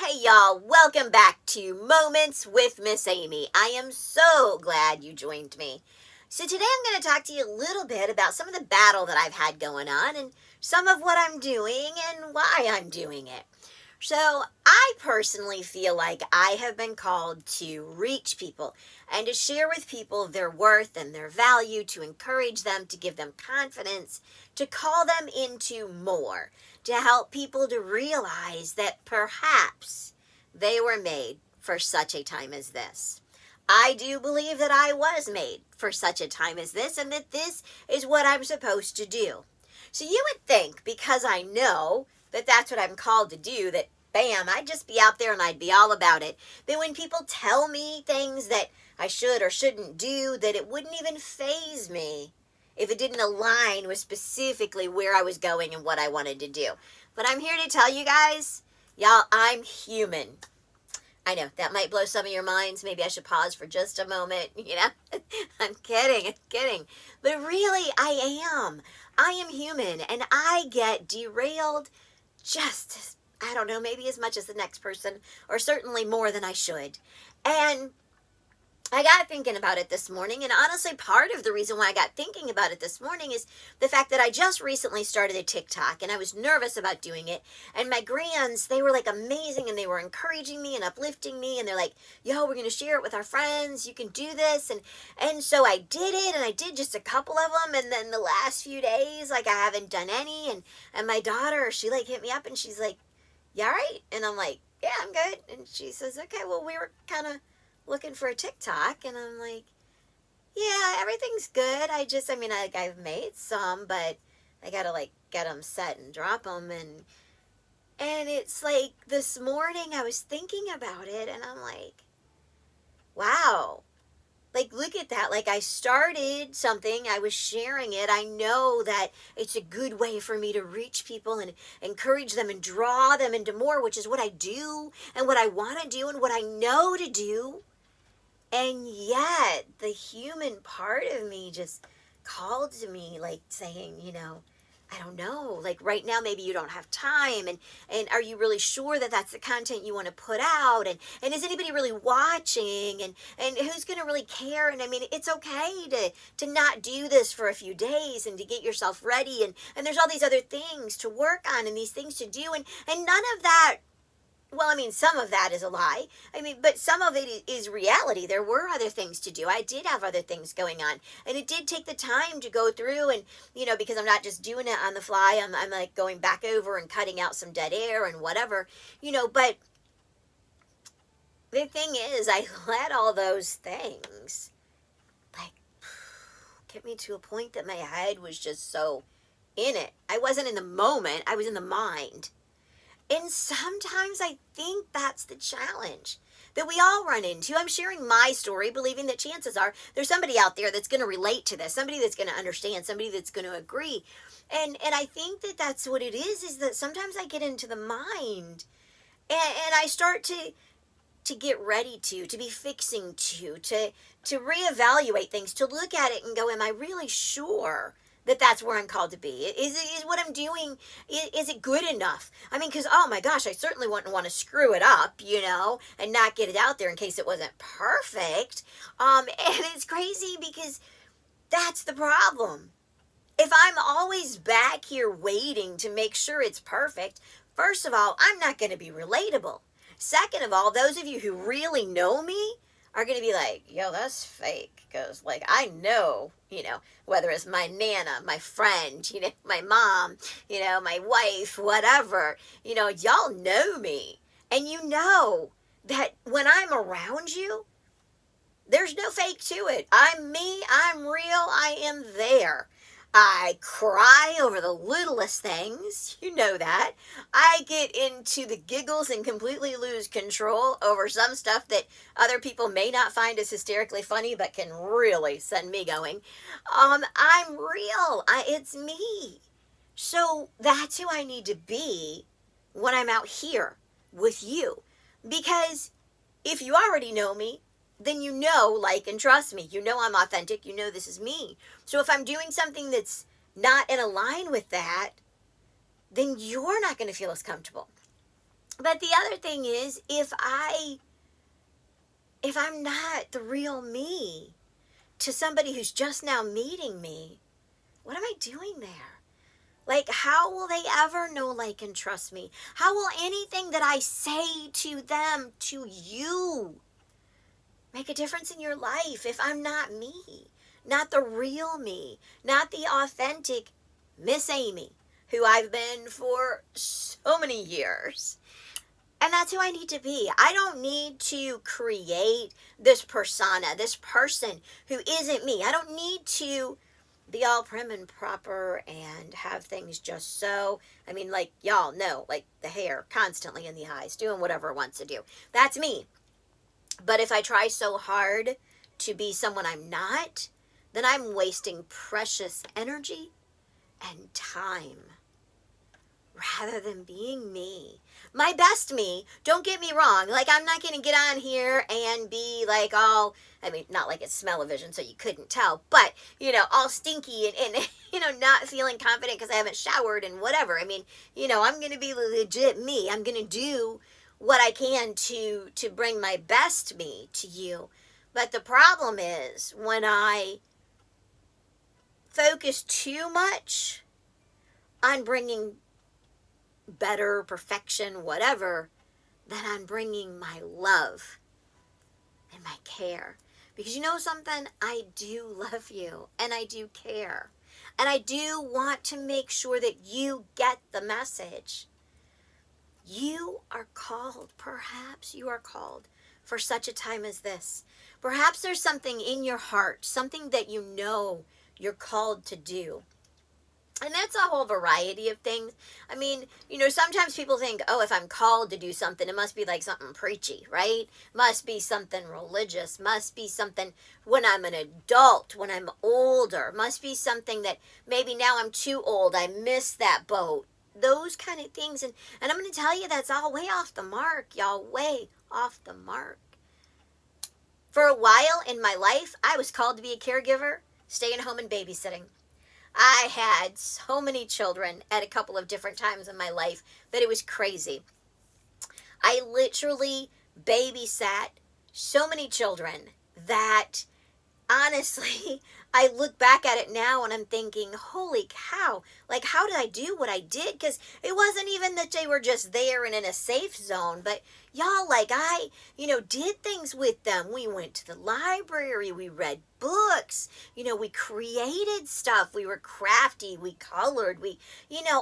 Hey y'all, welcome back to Moments with Miss Amy. I am so glad you joined me. So today I'm going to talk to you a little bit about some of the battle that I've had going on and some of what I'm doing and why I'm doing it. So, I personally feel like I have been called to reach people and to share with people their worth and their value, to encourage them, to give them confidence, to call them into more, to help people to realize that perhaps they were made for such a time as this. I do believe that I was made for such a time as this and that this is what I'm supposed to do. So you would think, because I know that that's what I'm called to do, that bam, I'd just be out there and I'd be all about it. That when people tell me things that I should or shouldn't do, that it wouldn't even faze me if it didn't align with specifically where I was going and what I wanted to do. But I'm here to tell you guys, y'all, I'm human. I know that might blow some of your minds. Maybe I should pause for just a moment. I'm kidding. But really, I am. I am human and I get derailed just, I don't know, maybe as much as the next person, or certainly more than I should. And I got thinking about it this morning, and honestly, part of the reason why I got thinking about it this morning is the fact that I just recently started a TikTok, and I was nervous about doing it, and my grands, they were like amazing, and they were encouraging me and uplifting me, and they're like, yo, we're going to share it with our friends, you can do this, and so I did it, and I did just a couple of them, and then the last few days, like, I haven't done any, and my daughter, she like hit me up, and she's like, you all right? And I'm like, yeah, I'm good, and she says, okay, well, we were kind of looking for a TikTok, and I'm like, yeah, everything's good. I've made some, but I gotta like get them set and drop them, and it's like this morning I was thinking about it, and I'm like, wow, like look at that. Like I started something, I was sharing it. I know that it's a good way for me to reach people and encourage them and draw them into more, which is what I do and what I want to do and what I know to do. And yet, the human part of me just called to me, like saying, I don't know, like right now, maybe you don't have time. And are you really sure that that's the content you want to put out? And is anybody really watching? And who's going to really care? And I mean, it's okay to not do this for a few days and to get yourself ready. And there's all these other things to work on and these things to do. And none of that, well, I mean, some of that is a lie. I mean, but some of it is reality. There were other things to do. I did have other things going on. And it did take the time to go through and, because I'm not just doing it on the fly. I'm like going back over and cutting out some dead air and whatever, but the thing is, I let all those things, like, get me to a point that my head was just so in it. I wasn't in the moment. I was in the mind. And sometimes I think that's the challenge that we all run into. I'm sharing my story, believing that chances are there's somebody out there that's going to relate to this, somebody that's going to understand, somebody that's going to agree. And I think that that's what it is that sometimes I get into the mind and I start to get ready to be fixing to reevaluate things, to look at it and go, am I really sure that that's where I'm called to be? Is what I'm doing, is it good enough? I mean, because, oh my gosh, I certainly wouldn't want to screw it up, and not get it out there in case it wasn't perfect. And it's crazy because that's the problem. If I'm always back here waiting to make sure it's perfect, first of all, I'm not going to be relatable. Second of all, those of you who really know me are going to be like, yo, that's fake. Because, like, I know, whether it's my Nana, my friend, my mom, my wife, whatever, y'all know me. And you know that when I'm around you, there's no fake to it. I'm me. I'm real. I am there. I cry over the littlest things. You know that. I get into the giggles and completely lose control over some stuff that other people may not find as hysterically funny, but can really send me going. I'm real. It's me. So that's who I need to be when I'm out here with you. Because if you already know me, then like, and trust me, I'm authentic, this is me. So if I'm doing something that's not in line with that, then you're not going to feel as comfortable. But the other thing is, if I'm not the real me to somebody who's just now meeting me, what am I doing there? Like, how will they ever know, like, and trust me? How will anything that I say to them, to you, make a difference in your life if I'm not me? Not the real me, not the authentic Miss Amy, who I've been for so many years. And that's who I need to be. I don't need to create this persona, this person who isn't me. I don't need to be all prim and proper and have things just so. I mean, like, y'all know, like the hair constantly in the eyes, doing whatever it wants to do. That's me. But if I try so hard to be someone I'm not, then I'm wasting precious energy and time rather than being me. My best me, don't get me wrong. Like, I'm not going to get on here and be like all, I mean, not like it's smell-o-vision so you couldn't tell, but, all stinky and not feeling confident because I haven't showered and whatever. I mean, I'm going to be legit me. I'm going to do what I can to bring my best me to you. But the problem is when I focus too much on bringing better, perfection, whatever, then I'm bringing my love and my care. Because you know something? I do love you and I do care. And I do want to make sure that you get the message. You are called, perhaps you are called for such a time as this. Perhaps there's something in your heart, something that you know you're called to do. And that's a whole variety of things. I mean, sometimes people think, oh, if I'm called to do something, it must be like something preachy, right? Must be something religious. Must be something when I'm an adult, when I'm older. Must be something that maybe now I'm too old. I missed that boat. Those kind of things. And I'm going to tell you that's all way off the mark, y'all. Way off the mark. For a while in my life, I was called to be a caregiver, staying home and babysitting. I had so many children at a couple of different times in my life that it was crazy. I literally babysat so many children that honestly, I look back at it now and I'm thinking, holy cow, like how did I do what I did? Because it wasn't even that they were just there and in a safe zone, but y'all, like I, did things with them. We went to the library, we read books, we created stuff, we were crafty, we colored, we,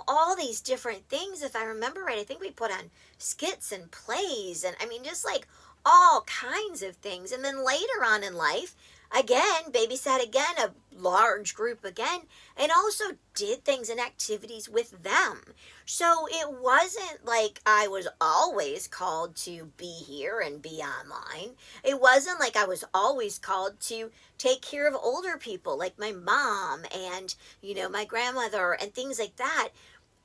all these different things. If I remember right, I think we put on skits and plays and I mean, just like all kinds of things. And then later on in life, again, babysat again, a large group again, and also did things and activities with them. So it wasn't like I was always called to be here and be online. It wasn't like I was always called to take care of older people like my mom and, my grandmother and things like that.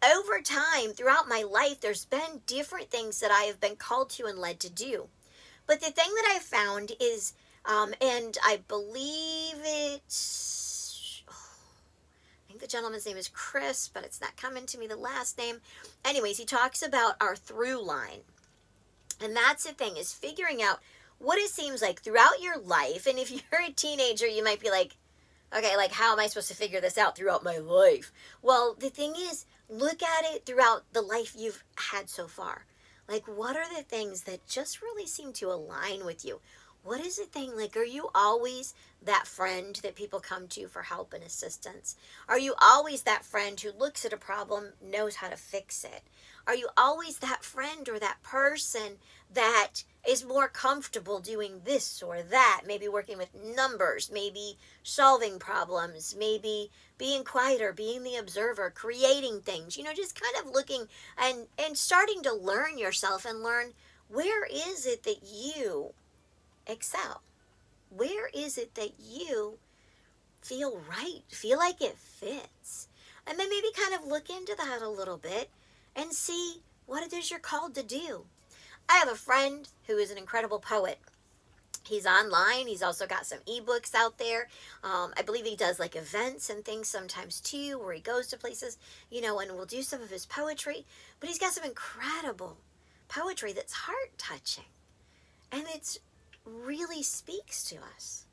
Over time, throughout my life, there's been different things that I have been called to and led to do. But the thing that I found is, and I believe it's, I think the gentleman's name is Chris, but it's not coming to me, the last name. Anyways, he talks about our through line. And that's the thing, is figuring out what it seems like throughout your life. And if you're a teenager, you might be like, okay, like how am I supposed to figure this out throughout my life? Well, the thing is, look at it throughout the life you've had so far. Like, what are the things that just really seem to align with you? What is the thing, like, are you always that friend that people come to for help and assistance? Are you always that friend who looks at a problem, knows how to fix it? Are you always that friend or that person that is more comfortable doing this or that? Maybe working with numbers, maybe solving problems, maybe being quieter, being the observer, creating things, just kind of looking and starting to learn yourself and learn, where is it that you excel? Where is it that you feel right, feel like it fits? And then maybe kind of look into that a little bit and see what it is you're called to do. I have a friend who is an incredible poet. He's online. He's also got some ebooks out there. I believe he does like events and things sometimes too, where he goes to places, and will do some of his poetry. But he's got some incredible poetry that's heart-touching. And it really speaks to us.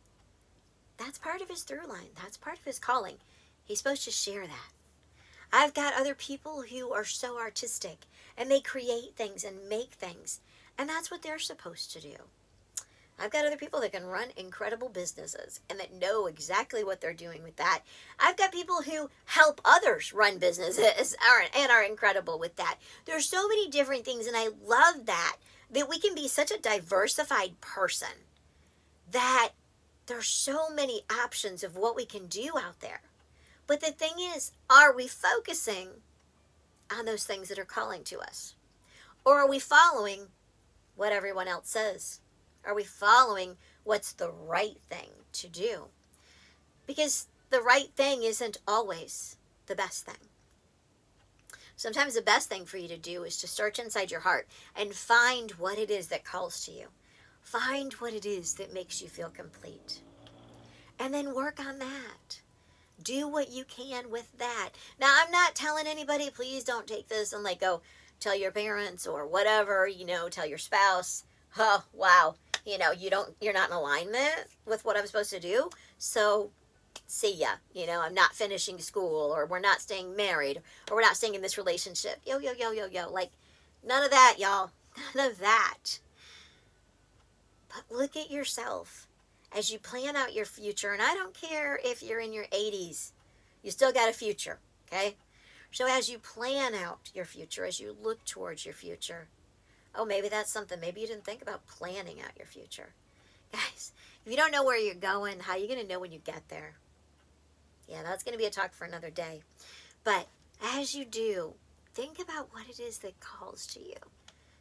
That's part of his through line. That's part of his calling. He's supposed to share that. I've got other people who are so artistic and they create things and make things. And that's what they're supposed to do. I've got other people that can run incredible businesses and that know exactly what they're doing with that. I've got people who help others run businesses and are incredible with that. There's so many different things, and I love that we can be such a diversified person, that there's so many options of what we can do out there. But the thing is, are we focusing on those things that are calling to us? Or are we following what everyone else says? Are we following what's the right thing to do? Because the right thing isn't always the best thing. Sometimes the best thing for you to do is to search inside your heart and find what it is that calls to you. Find what it is that makes you feel complete. And then work on that. Do what you can with that. Now, I'm not telling anybody, please don't take this and go tell your parents or whatever, tell your spouse, oh, wow, you're not in alignment with what I'm supposed to do. So see ya, I'm not finishing school, or we're not staying married, or we're not staying in this relationship. Yo. None of that, y'all. None of that. But look at yourself as you plan out your future. And I don't care if you're in your 80s, you still got a future, okay? So as you plan out your future, as you look towards your future, oh, maybe that's something. Maybe you didn't think about planning out your future. Guys, if you don't know where you're going, how are you going to know when you get there? Yeah, that's going to be a talk for another day. But as you do, think about what it is that calls to you.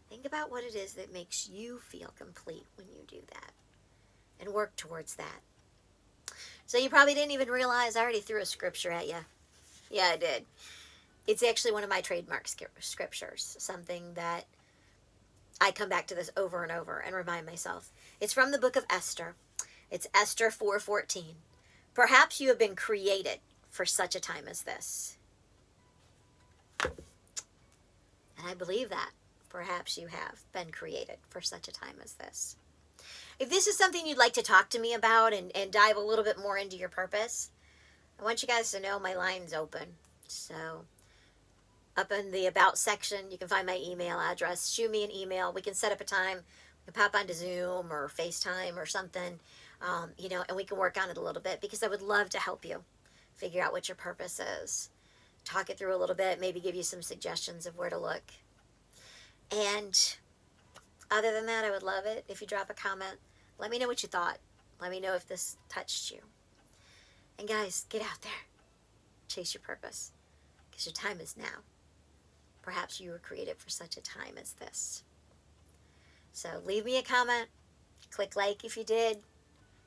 Think about what it is that makes you feel complete when you do that. And work towards that. So you probably didn't even realize I already threw a scripture at you. Yeah, I did. It's actually one of my trademark scriptures. Something that I come back to this over and over and remind myself. It's from the book of Esther. It's Esther 4:14. Perhaps you have been created for such a time as this. And I believe that. Perhaps you have been created for such a time as this. If this is something you'd like to talk to me about and dive a little bit more into your purpose, I want you guys to know my line's open. So up in the About section, you can find my email address. Shoot me an email. We can set up a time. We can pop onto Zoom or FaceTime or something, and we can work on it a little bit, because I would love to help you figure out what your purpose is. Talk it through a little bit, maybe give you some suggestions of where to look. And other than that, I would love it if you drop a comment. Let me know what you thought. Let me know if this touched you. And guys, get out there. Chase your purpose. Because your time is now. Perhaps you were created for such a time as this. So leave me a comment. Click like if you did.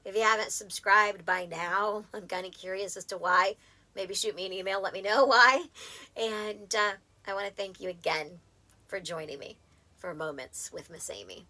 If you haven't subscribed by now, I'm kind of curious as to why. Maybe shoot me an email. Let me know why. And I want to thank you again for joining me for Moments with Miss Amy.